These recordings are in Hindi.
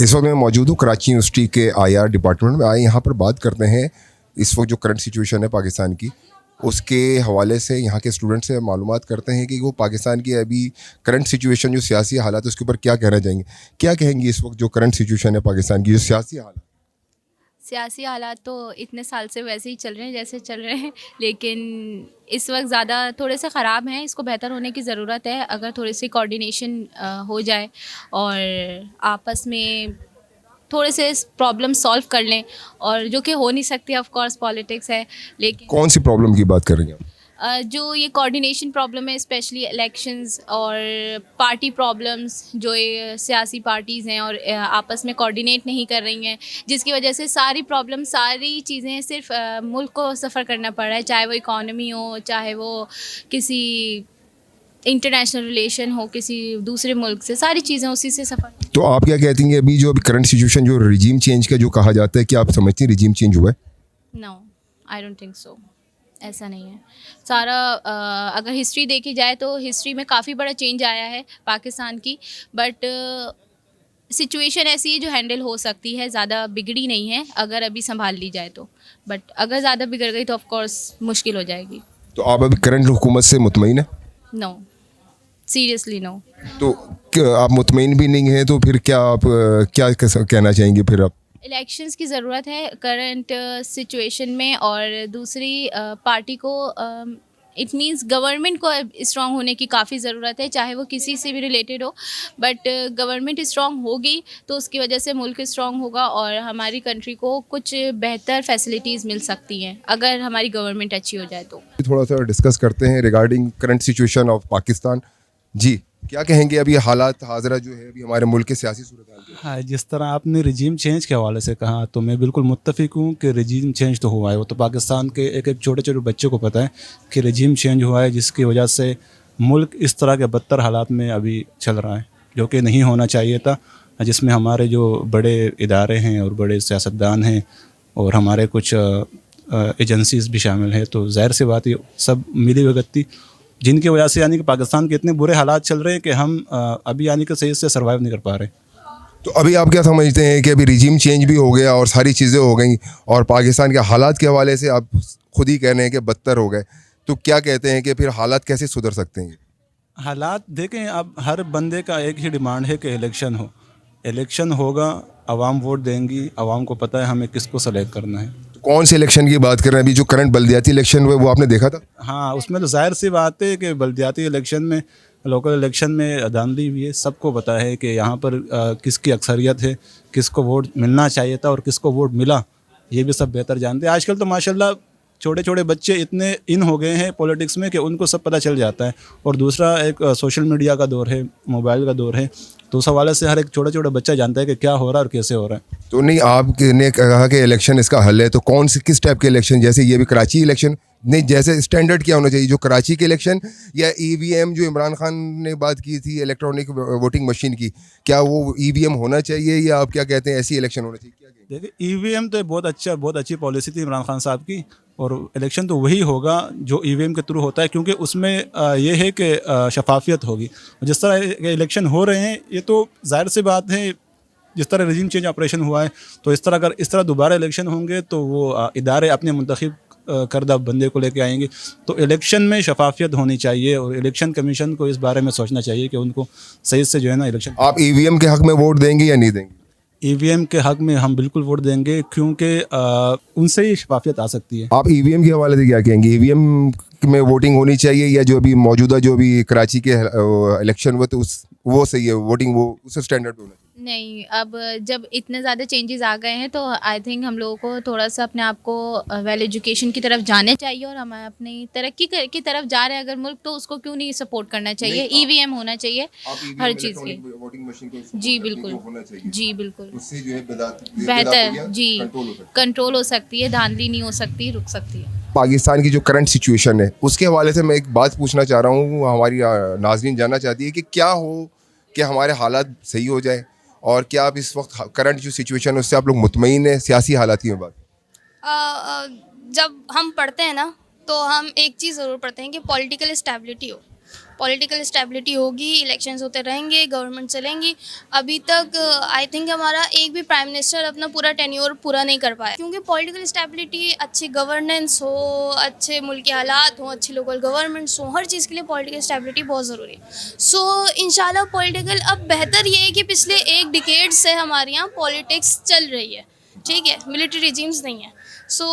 इस वक्त मैं मौजूद हूँ कराची यूनिवर्सिटी के आईआर डिपार्टमेंट में। आए यहाँ पर बात करते हैं इस वक्त जो करंट सिचुएशन है पाकिस्तान की, उसके हवाले से यहाँ के स्टूडेंट से मालूमात करते हैं कि वो पाकिस्तान की अभी करंट सिचुएशन जो सियासी हालात है उसके ऊपर क्या कहना चाहेंगे। क्या कहेंगे इस वक्त जो करंट सिचुएशन है पाकिस्तान की, जो सियासी हालात तो इतने साल से वैसे ही चल रहे हैं जैसे चल रहे हैं, लेकिन इस वक्त ज़्यादा थोड़े से ख़राब हैं। इसको बेहतर होने की ज़रूरत है। अगर थोड़ी सी कोऑर्डिनेशन हो जाए और आपस में थोड़े से प्रॉब्लम सॉल्व कर लें, और जो कि हो नहीं सकती, ऑफ कोर्स पॉलिटिक्स है, लेकिन कौन सी प्रॉब्लम की बात कर रही हैं आप? जो ये कोऑर्डिनेशन प्रॉब्लम है, स्पेशली इलेक्शंस और पार्टी प्रॉब्लम्स, जो ये सियासी पार्टीज़ हैं और आपस में कोऑर्डिनेट नहीं कर रही हैं, जिसकी वजह से सारी प्रॉब्लम, सारी चीज़ें सिर्फ मुल्क को सफ़र करना पड़ रहा है, चाहे वो इकॉनमी हो, चाहे वो किसी इंटरनेशनल रिलेशन हो किसी दूसरे मुल्क से, सारी चीज़ें उसी से सफ़र। तो आप क्या कहती हैं अभी जो करंट सिचुएशन जो रिजीम चेंज का जो कहा जाता है, कि आप समझती हैं रिजीम चेंज हुआ है? No, I don't think so. ऐसा नहीं है। सारा अगर हिस्ट्री देखी जाए तो हिस्ट्री में काफ़ी बड़ा चेंज आया है पाकिस्तान की, बट सिचुएशन ऐसी है जो हैंडल हो सकती है, ज़्यादा बिगड़ी नहीं है अगर अभी संभाल ली जाए तो। बट अगर ज़्यादा बिगड़ गई तो ऑफ कोर्स मुश्किल हो जाएगी। तो आप अभी करंट हुकूमत से मुतमईन है? No, seriously no. तो क्या आप मुतमईन भी नहीं हैं, तो फिर क्या आप क्या कहना चाहेंगे फिर आप? इलेक्शंस की ज़रूरत है करंट सिचुएशन में, और दूसरी पार्टी को इट मींस गवर्नमेंट को स्ट्रॉन्ग होने की काफ़ी ज़रूरत है, चाहे वो किसी से भी रिलेटेड हो। बट गवर्नमेंट स्ट्रॉन्ग होगी तो उसकी वजह से मुल्क स्ट्रॉन्ग होगा और हमारी कंट्री को कुछ बेहतर फैसिलिटीज़ मिल सकती हैं अगर हमारी गवर्नमेंट अच्छी हो जाए तो। थोड़ा सा डिस्कस करते हैं regarding current situation of Pakistan. जी, क्या कहेंगे अभी हालात हाजरा जो है अभी हमारे मुल्क के सियासी सूरत हाल के? हाँ, जिस तरह आपने रिजीम चेंज के हवाले से कहा तो मैं बिल्कुल मुत्तफिक हूँ कि रिजीम चेंज तो हुआ है। वो तो पाकिस्तान के एक एक छोटे छोटे बच्चे को पता है कि रिजीम चेंज हुआ है, जिसकी वजह से मुल्क इस तरह के बदतर हालात में अभी चल रहा है, जो कि नहीं होना चाहिए था। जिसमें हमारे जो बड़े इदारे हैं और बड़े सियासतदान हैं और हमारे कुछ एजेंसीज़ भी शामिल हैं, तो ज़ाहिर सी बात ये सब मिली भगत थी, जिनकी वजह से यानी कि पाकिस्तान के इतने बुरे हालात चल रहे हैं कि हम अभी यानी कि सही से सर्वाइव नहीं कर पा रहे। तो अभी आप क्या समझते हैं कि अभी रिजीम चेंज भी हो गया और सारी चीज़ें हो गई और पाकिस्तान के हालात के हवाले से आप खुद ही कह रहे हैं कि बदतर हो गए, तो क्या कहते हैं कि फिर हालात कैसे सुधर सकते हैं? हालात देखें, अब हर बंदे का एक ही डिमांड है कि इलेक्शन हो। इलेक्शन होगा, आवाम वोट देंगी, आवाम को पता है हमें किसको सेलेक्ट करना है। तो कौन से इलेक्शन की बात कर रहे हैं? अभी जो करंट बल्दियाती इलेक्शन हुए वो आपने देखा था? हाँ, उसमें तो ज़ाहिर सी बात है कि बल्दियाती इलेक्शन में, लोकल इलेक्शन में धांधली हुई है। सबको पता है कि यहाँ पर किसकी अक्सरियत है, किसको वोट मिलना चाहिए था और किसको वोट मिला, ये भी सब बेहतर जानते हैं। आजकल तो माशाल्लाह छोटे छोटे बच्चे इतने इन हो गए हैं पॉलिटिक्स में कि उनको सब पता चल जाता है। और दूसरा एक सोशल मीडिया का दौर है, मोबाइल का दौर है, तो उस हवाले से हर एक छोटा छोटा बच्चा जानता है कि क्या हो रहा है और कैसे हो रहा है। तो नहीं, आपने कहा कि इलेक्शन इसका हल है, तो कौन से किस टाइप के इलेक्शन? जैसे ये भी कराची इलेक्शन नहीं, जैसे स्टैंडर्ड क्या होना चाहिए, जो कराची के इलेक्शन या ईवीएम जो इमरान खान ने बात की थी इलेक्ट्रॉनिक वोटिंग मशीन की, क्या वो ईवीएम होना चाहिए या आप क्या कहते हैं ऐसी इलेक्शन होना चाहिए? क्या कहेंगे? देखिए, ईवीएम तो बहुत अच्छी पॉलिसी थी इमरान खान साहब की, और इलेक्शन तो वही होगा जो ईवीएम के थ्रू होता है, क्योंकि उसमें ये है कि शफाफियत होगी। जिस तरह इलेक्शन हो रहे हैं, ये तो जाहिर सी बात है, जिस तरह रिजीम चेंज ऑपरेशन हुआ है, तो इस तरह अगर इस तरह दोबारा इलेक्शन होंगे तो वो इदारे अपने मुंतखब करदा बंदे को लेके आएंगे। तो इलेक्शन में शफाफियत होनी चाहिए और इलेक्शन कमीशन को इस बारे में सोचना चाहिए कि उनको सही से जो है ना इलेक्शन। आप ईवीएम के हक में वोट देंगे या नहीं देंगे? ईवीएम के हक में हम बिल्कुल वोट देंगे, क्योंकि उनसे ही शफाफियत आ सकती है। आप ईवीएम के हवाले से क्या कहेंगे? ईवीएम में वोटिंग होनी चाहिए या जो अभी मौजूदा जो भी कराची के इलेक्शन हुए तो वो सही है वोटिंग, वो उस स्टैंडर्ड होना चाहिए? नहीं, अब जब इतने ज़्यादा चेंजेस आ गए हैं तो आई थिंक हम लोगों को थोड़ा सा अपने आप को वेल एजुकेशन की तरफ जाने चाहिए, और हम अपनी तरक्की की तरफ जा रहे हैं अगर मुल्क, तो उसको क्यों नहीं सपोर्ट करना चाहिए। ईवीएम होना चाहिए हर चीज़ की। वोटिंग मशीन को जी बिल्कुल, जी बिल्कुल, उससे जो है बेहतर जी कंट्रोल हो सकती है, धांधली नहीं हो सकती, रुक सकती है। पाकिस्तान की जो करंट सिचुएशन है उसके हवाले से मैं एक बात पूछना चाह रहा हूँ, हमारी नाज़रीन जानना चाहती है कि क्या हो कि हमारे हालात सही हो जाए, और क्या आप इस वक्त करंट जो सिचुएशन है उससे आप लोग मुतमईन है सियासी हालात की बात? जब हम पढ़ते हैं ना तो हम एक चीज़ ज़रूर पढ़ते हैं कि पॉलिटिकल स्टेबिलिटी हो। पॉलिटिकल स्टेबिलिटी होगी, इलेक्शंस होते रहेंगे, गवर्नमेंट चलेंगी। अभी तक आई थिंक हमारा एक भी प्राइम मिनिस्टर अपना पूरा टेन्योर पूरा नहीं कर पाया, क्योंकि पॉलिटिकल स्टेबिलिटी, अच्छी गवर्नेंस हो, अच्छे मुल्क के हालात हों, अच्छी लोकल गवर्नमेंट्स हों, हर चीज़ के लिए पॉलिटिकल स्टेबिलिटी बहुत ज़रूरी है। सो इंशाल्लाह पॉलिटिकल अब बेहतर ये है कि पिछले एक डिकेड से हमारे यहाँ पॉलिटिक्स चल रही है, ठीक है, मिलिट्री रिजीम्स नहीं है। सो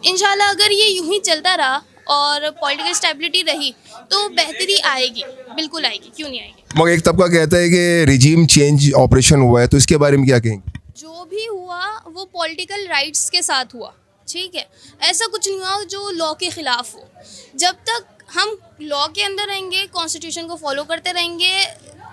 इंशाल्लाह अगर ये यूं ही चलता रहा और पॉलिटिकल स्टेबिलिटी रही तो बेहतरी आएगी, बिल्कुल आएगी, क्यों नहीं आएगी। मगर एक तबका कहता है कि रिजीम चेंज ऑपरेशन हुआ है, तो इसके बारे में क्या कहेंगे? जो भी हुआ वो पॉलिटिकल राइट्स के साथ हुआ, ठीक है, ऐसा कुछ नहीं हुआ जो लॉ के ख़िलाफ़ हो। जब तक हम लॉ के अंदर रहेंगे, कॉन्स्टिट्यूशन को फॉलो करते रहेंगे,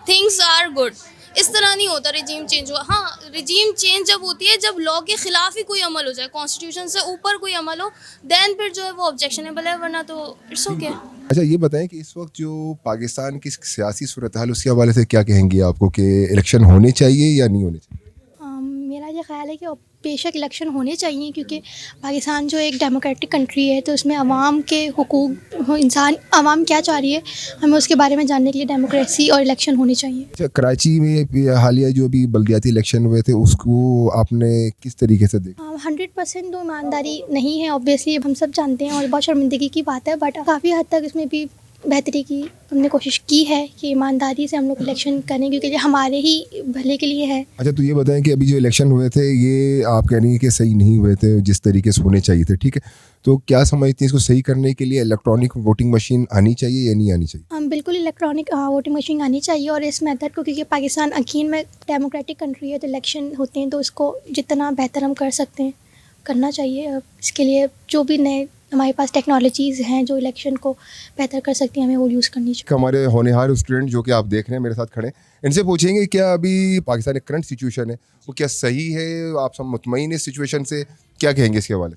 थिंग्स आर गुड। इस तरह नहीं होता रिजीम चेंज हुआ। हाँ, रिजीम चेंज जब होती है जब लॉ के ख़िलाफ़ ही कोई अमल हो जाए, कॉन्स्टिट्यूशन से ऊपर कोई अमल हो, देन फिर जो है वो ऑब्जेक्शनेबल है, वरना तो इट्स ओके। अच्छा, ये बताएं कि इस वक्त जो पाकिस्तान की सियासी सूरत हाल, उसके हवाले से क्या कहेंगे आपको कि इलेक्शन होने चाहिए या नहीं होने चाहिए? मेरा ये ख्याल है कि बेशक इलेक्शन होने चाहिए, क्योंकि पाकिस्तान जो एक डेमोक्रेटिक कंट्री है तो उसमें आवाम के हुकूक, इंसान आवाम क्या चाह रही है, हमें उसके बारे में जानने के लिए डेमोक्रेसी और इलेक्शन होने चाहिए। अच्छा, कराची में हालिया जो भी बल्दियाती इलेक्शन हुए थे, उसको आपने किस तरीके से देखा? 100% तो ईमानदारी नहीं है, ऑब्वियसली हम सब जानते हैं, और बहुत शर्मिंदगी की बात है, बट काफ़ी हद तक इसमें भी बेहतरी की हमने कोशिश की है कि ईमानदारी से हम लोग इलेक्शन करें, क्योंकि ये हमारे ही भले के लिए है। अच्छा, तो ये बताएं कि अभी जो इलेक्शन हुए थे, ये आप कह रही हैं कि सही नहीं हुए थे जिस तरीके से होने चाहिए थे, ठीक है, तो क्या समझती हैं इसको सही करने के लिए इलेक्ट्रॉनिक वोटिंग मशीन आनी चाहिए या नहीं आनी चाहिए? हम बिल्कुल इलेक्ट्रॉनिक वोटिंग मशीन आनी चाहिए, और इस मेथड को, क्योंकि पाकिस्तान अकीन में डेमोक्रेटिक कंट्री है तो इलेक्शन होते हैं तो उसको जितना बेहतर हम कर सकते हैं करना चाहिए। इसके लिए जो भी नए हमारे पास टेक्नोलॉजीज़ हैं जो इलेक्शन को बेहतर कर सकती हैं, हमें वो यूज़ करनी चाहिए। हमारे होनहार स्टूडेंट जो कि आप देख रहे हैं मेरे साथ खड़े, इनसे पूछेंगे क्या अभी पाकिस्तान की करंट सिचुएशन है वो क्या सही है, आप सब मुतमईन इस सिचुएशन से, क्या कहेंगे इसके हवाले?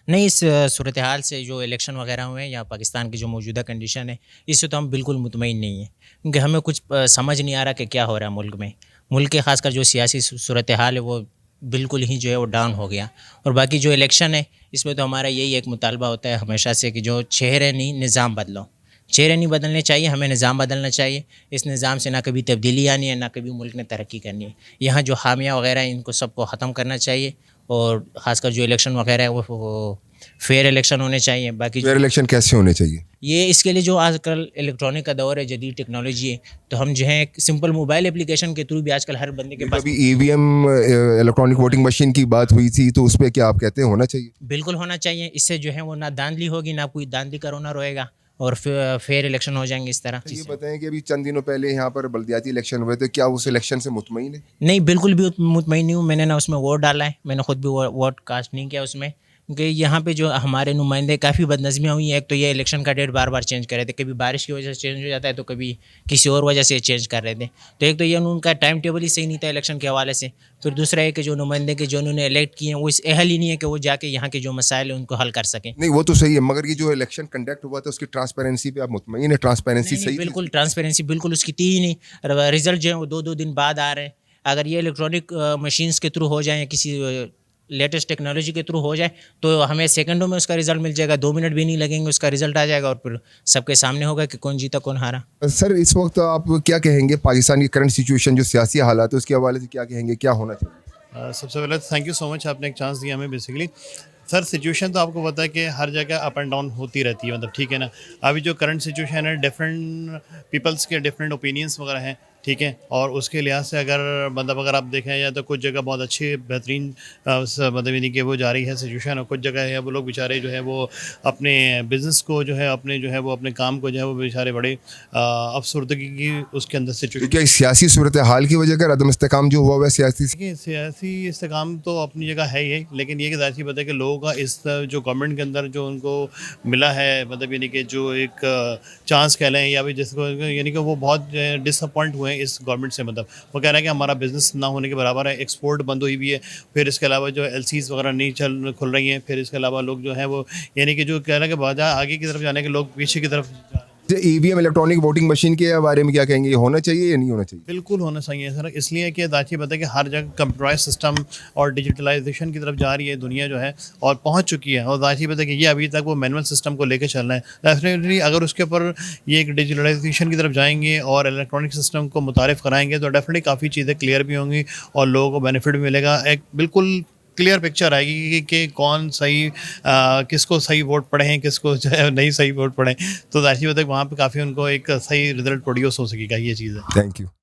नहीं, इस सूरत हाल से जो इलेक्शन वगैरह हुए हैं या पाकिस्तान की जो मौजूदा कंडीशन है, इससे तो हम बिल्कुल मुतमईन नहीं हैं, क्योंकि हमें कुछ समझ नहीं आ रहा कि क्या हो रहा है मुल्क में। मुल्क के ख़ासकर जो सियासी सूरत हाल है वो बिल्कुल ही जो है वो डाउन हो गया। और बाकी जो इलेक्शन है, इसमें तो हमारा यही एक मुतालबा होता है हमेशा से कि जो चेहरे नहीं, निज़ाम बदलो। चेहरे नहीं बदलने चाहिए, हमें निज़ाम बदलना चाहिए। इस निज़ाम से ना कभी तब्दीली आनी है, ना कभी मुल्क ने तरक्की करनी है। यहाँ जो हामिया वगैरह हैं, इनको सबको ख़त्म करना चाहिए, और ख़ासकर जो इलेक्शन वगैरह है वो फेयर इलेक्शन होने चाहिए। बाकी फेयर इलेक्शन कैसे होने चाहिए? ये इसके लिए जो आजकल इलेक्ट्रॉनिक का दौर है, जदीद टेक्नोलॉजी है, तो हम जो है एक सिंपल मोबाइल एप्लीकेशन के थ्रू भी आजकल हर बंदे के पास। अभी ईवीएम इलेक्ट्रॉनिक वोटिंग मशीन की बात हुई थी, तो उस पर क्या आप कहते हैं होना चाहिए? बिल्कुल होना चाहिए। इससे जो है वो ना धांधली होगी, ना कोई धांधली का रोना रोएगा, और फेयर इलेक्शन हो जाएंगे इस तरह। ये बताएं कि अभी चंद दिनों पहले यहाँ पर बल्दियाती इलेक्शन हुए थे, क्या उस इलेक्शन से मुतमईन है? नहीं, बिल्कुल भी मुतमईन नहीं हूँ। मैंने ना उसमें वोट डाला है, मैंने खुद भी वोट कास्ट नहीं किया उसमें, क्योंकि यहाँ पे जो हमारे नुमाइंदे काफ़ी बदनज़मियाँ हुई हैं। एक तो ये इलेक्शन का डेट बार बार चेंज कर रहे थे, कभी बारिश की वजह से चेंज हो जाता है तो कभी किसी और वजह से चेंज कर रहे थे। तो एक तो ये उनका टाइम टेबल ही सही नहीं था इलेक्शन के हवाले से। फिर दूसरा है कि जो नुमाइंदे के जो उन्होंने इलेक्ट किए हैं वो इस अहल ही नहीं है कि वो जाके यहाँ के जो मसाइल हैं उनको हल कर सकें। नहीं, वो तो सही है, मगर ये जो इलेक्शन कंडक्ट हुआ था उसकी ट्रांसपेरेंसी पे आप मुतमईन है? ट्रांसपेरेंसी सही थी? बिल्कुल ट्रांसपेरेंसी बिल्कुल उसकी थी ही नहीं। रिजल्ट जो है वो 2-2 दिन बाद आ रहे हैं। अगर ये इलेक्ट्रॉनिक मशीन्स के थ्रू हो जाए या किसी लेटेस्ट टेक्नोलॉजी के थ्रू हो जाए तो हमें सेकंडों में उसका रिजल्ट मिल जाएगा, 2 मिनट भी नहीं लगेंगे, उसका रिजल्ट आ जाएगा और फिर सबके सामने होगा कि कौन जीता कौन हारा। सर, इस वक्त आप क्या कहेंगे पाकिस्तान की करंट सिचुएशन, जो सियासी हालात है उसके हवाले से क्या कहेंगे, क्या होना चाहिए? सबसे पहले थैंक यू सो मच, आपने एक चांस दिया हमें। बेसिकली सर सिचुएशन तो आपको पता है कि हर जगह अप एंड डाउन होती रहती है, मतलब ठीक है ना। अभी जो करंट सिचुएशन है, डिफरेंट पीपल्स के डिफरेंट ओपिनियंस वगैरह हैं, ठीक है, और उसके लिहाज से अगर मतलब अगर आप देखें या तो कुछ जगह बहुत अच्छी बेहतरीन मतलब यानी कि वो जा रही है सिचुएशन, और कुछ जगह है वो लोग बेचारे जो है वो अपने बिज़नेस को जो है अपने काम को जो है वो बेचारे बड़े अफसरदगी की उसके अंदर सिचुएशन। क्या सियासी सूरत हाल की वजह का अदम इस्तेकाम जो हुआ है सियासी इस्तेकाम तो अपनी जगह है ही, लेकिन ये कि ज़ाहिर सी बात है कि लोगों का इस जो गवर्नमेंट के अंदर जो उनको मिला है, मतलब यानी कि जो एक चांस कह लें या भी जिसको यानी कि वो बहुत डिसअपॉइंट हुए इस गवर्नमेंट से। मतलब वो कह रहे हैं कि हमारा बिज़नेस ना होने के बराबर है, एक्सपोर्ट बंद हुई भी है, फिर इसके अलावा जो LCs वगैरह नहीं खुल रही हैं, फिर इसके अलावा लोग जो हैं वो यानी कि जो कह रहे हैं कि बाजार आगे की तरफ जाने के लोग पीछे की तरफ जा रहे हैं। ईवीएम इलेक्ट्रॉनिक वोटिंग मशीन के बारे में क्या कहेंगे, ये होना चाहिए या नहीं होना चाहिए? बिल्कुल होना चाहिए सर, इसलिए कि दाची पता है कि हर जगह कंप्यूटराइज सिस्टम और डिजिटलाइजेशन की तरफ जा रही है दुनिया जो है, और पहुंच चुकी है। और दाची पता है कि ये अभी तक वो मैनुअल सिस्टम को लेकर चल रहा है। डेफिनेटली अगर उसके ऊपर ये एक डिजिटलाइजेशन की तरफ जाएंगे और इलेक्ट्रॉनिक सिस्टम को मुतारिफ कराएंगे तो डेफिनेटली काफ़ी चीज़ें क्लियर भी होंगी और लोगों को बेनिफिट भी मिलेगा। एक बिल्कुल क्लियर पिक्चर आएगी कि कौन सही किसको सही वोट पड़े हैं, किसको जो है नहीं सही वोट पड़े हैं। तो जाहिर सी बात है वहाँ पे काफ़ी उनको एक सही रिजल्ट प्रोड्यूस हो सकेगा, ये चीज़ है। Thank you.